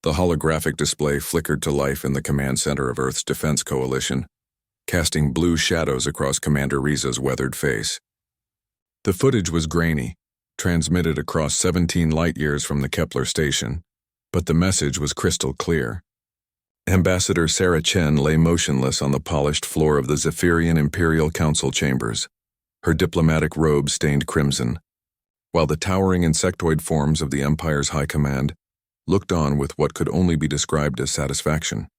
The holographic display flickered to life in the command center of Earth's Defense Coalition, casting blue shadows across Commander Riza's weathered face. The footage was grainy, transmitted across 17 light-years from the Kepler station, but the message was crystal clear. Ambassador Sarah Chen lay motionless on the polished floor of the Zephyrian Imperial Council chambers, her diplomatic robe stained crimson, while the towering insectoid forms of the Empire's High Command looked on with what could only be described as satisfaction.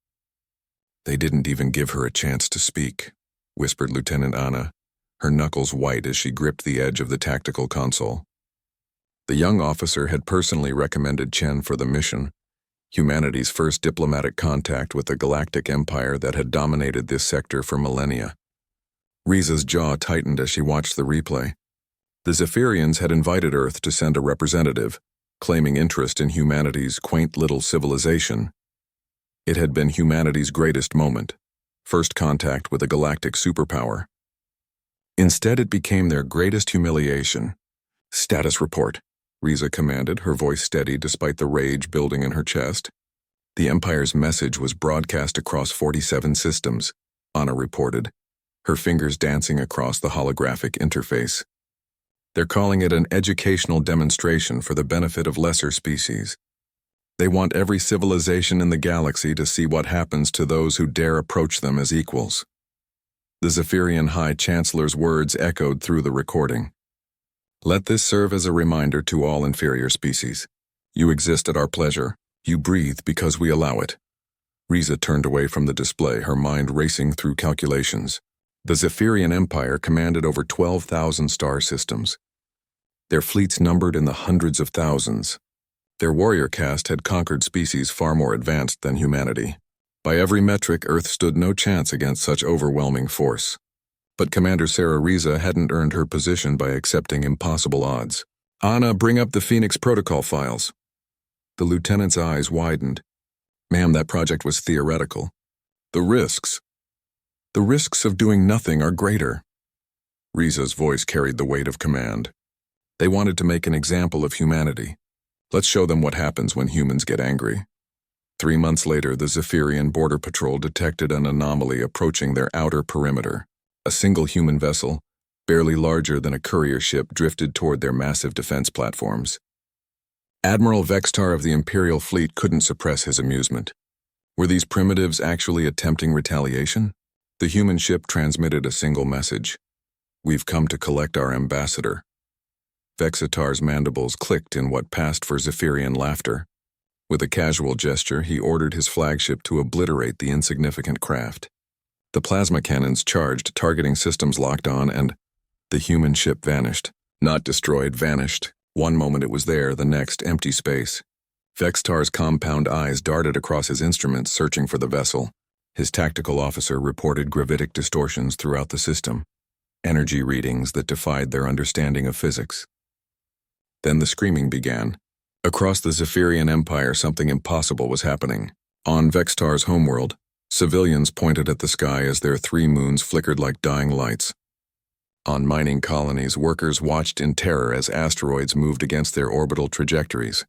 "They didn't even give her a chance to speak," whispered Lieutenant Anna, her knuckles white as she gripped the edge of the tactical console. The young officer had personally recommended Chen for the mission, humanity's first diplomatic contact with the Galactic Empire that had dominated this sector for millennia. Riza's jaw tightened as she watched the replay. The Zephyrians had invited Earth to send a representative, claiming interest in humanity's quaint little civilization. It had been humanity's greatest moment, first contact with a galactic superpower. Instead, it became their greatest humiliation. "Status report," Riza commanded, her voice steady despite the rage building in her chest. The Empire's message was broadcast across 47 systems, Anna reported, her fingers dancing across the holographic interface. "They're calling it an educational demonstration for the benefit of lesser species. They want every civilization in the galaxy to see what happens to those who dare approach them as equals." The Zephyrian High Chancellor's words echoed through the recording. "Let this serve as a reminder to all inferior species. You exist at our pleasure. You breathe because we allow it." Riza turned away from the display, her mind racing through calculations. The Zephyrian Empire commanded over 12,000 star systems. Their fleets numbered in the hundreds of thousands. Their warrior caste had conquered species far more advanced than humanity. By every metric, Earth stood no chance against such overwhelming force. But Commander Sarah Riza hadn't earned her position by accepting impossible odds. "Anna, bring up the Phoenix protocol files." The lieutenant's eyes widened. "Ma'am, that project was theoretical. The risks of doing nothing are greater." Riza's voice carried the weight of command. "They wanted to make an example of humanity. Let's show them what happens when humans get angry." 3 months later, the Zephyrian Border Patrol detected an anomaly approaching their outer perimeter. A single human vessel, barely larger than a courier ship, drifted toward their massive defense platforms. Admiral Vextar of the Imperial Fleet couldn't suppress his amusement. Were these primitives actually attempting retaliation? The human ship transmitted a single message: "We've come to collect our ambassador." Vexitar's mandibles clicked in what passed for Zephyrian laughter. With a casual gesture, he ordered his flagship to obliterate the insignificant craft. The plasma cannons charged, targeting systems locked on, and the human ship vanished. Not destroyed, vanished. One moment it was there, the next empty space. Vextar's compound eyes darted across his instruments, searching for the vessel. His tactical officer reported gravitic distortions throughout the system, energy readings that defied their understanding of physics. Then the screaming began. Across the Zephyrian Empire, something impossible was happening. On Vextar's homeworld, civilians pointed at the sky as their 3 moons flickered like dying lights. On mining colonies, workers watched in terror as asteroids moved against their orbital trajectories.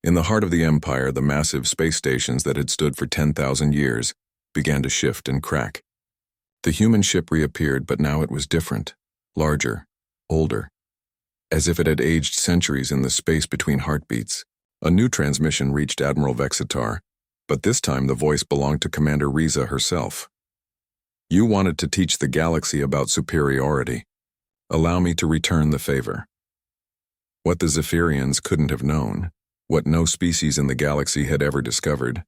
In the heart of the Empire, the massive space stations that had stood for 10,000 years began to shift and crack. The human ship reappeared, but now it was different, larger, older, as if it had aged centuries in the space between heartbeats. A new transmission reached Admiral Vexitar, but this time the voice belonged to Commander Riza herself. "You wanted to teach the galaxy about superiority. Allow me to return the favor." What the Zephyrians couldn't have known, what no species in the galaxy had ever discovered,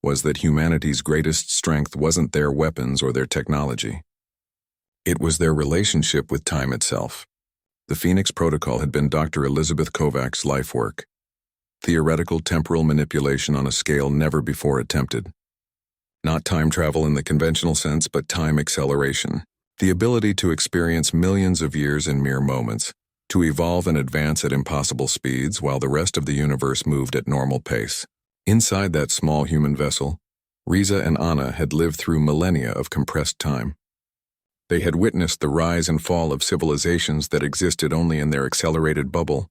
was that humanity's greatest strength wasn't their weapons or their technology. It was their relationship with time itself. The Phoenix Protocol had been Dr. Elizabeth Kovac's life work. Theoretical temporal manipulation on a scale never before attempted. Not time travel in the conventional sense, but time acceleration. The ability to experience millions of years in mere moments, to evolve and advance at impossible speeds while the rest of the universe moved at normal pace. Inside that small human vessel, Riza and Anna had lived through millennia of compressed time. They had witnessed the rise and fall of civilizations that existed only in their accelerated bubble,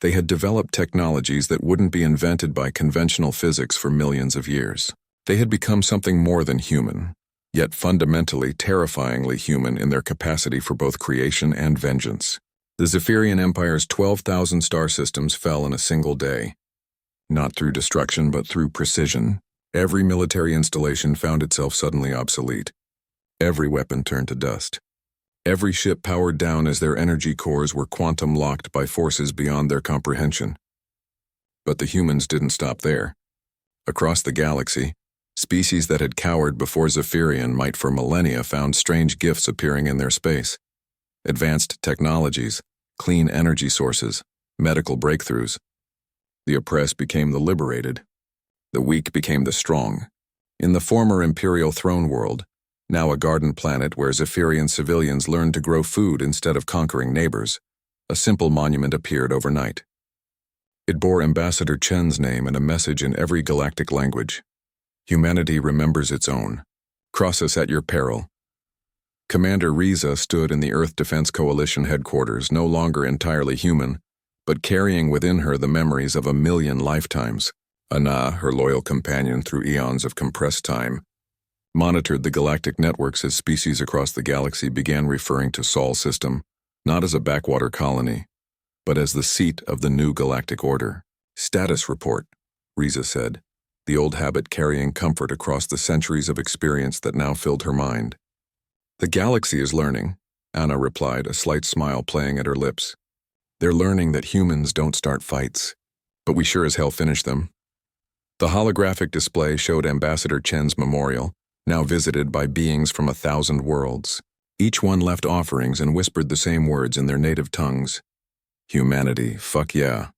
They had developed technologies that wouldn't be invented by conventional physics for millions of years. They had become something more than human, yet fundamentally terrifyingly human in their capacity for both creation and vengeance. The Zephyrian Empire's 12,000 star systems fell in a single day. Not through destruction, but through precision. Every military installation found itself suddenly obsolete. Every weapon turned to dust. Every ship powered down as their energy cores were quantum-locked by forces beyond their comprehension. But the humans didn't stop there. Across the galaxy, species that had cowered before Zephyrian might for millennia found strange gifts appearing in their space. Advanced technologies, clean energy sources, medical breakthroughs. The oppressed became the liberated. The weak became the strong. In the former Imperial throne world, now a garden planet where Zephyrian civilians learned to grow food instead of conquering neighbors, a simple monument appeared overnight. It bore Ambassador Chen's name and a message in every galactic language. Humanity remembers its own. Cross us at your peril. Commander Riza stood in the Earth Defense Coalition headquarters, no longer entirely human, but carrying within her the memories of 1,000,000 lifetimes. Ana, her loyal companion through eons of compressed time, monitored the galactic networks as species across the galaxy began referring to Sol System, not as a backwater colony, but as the seat of the new galactic order. Status report, Riza said, the old habit carrying comfort across the centuries of experience that now filled her mind. The galaxy is learning, Ana replied, a slight smile playing at her lips. They're learning that humans don't start fights, but we sure as hell finish them. The holographic display showed Ambassador Chen's memorial, now visited by beings from 1,000 worlds. Each one left offerings and whispered the same words in their native tongues. Humanity, fuck yeah.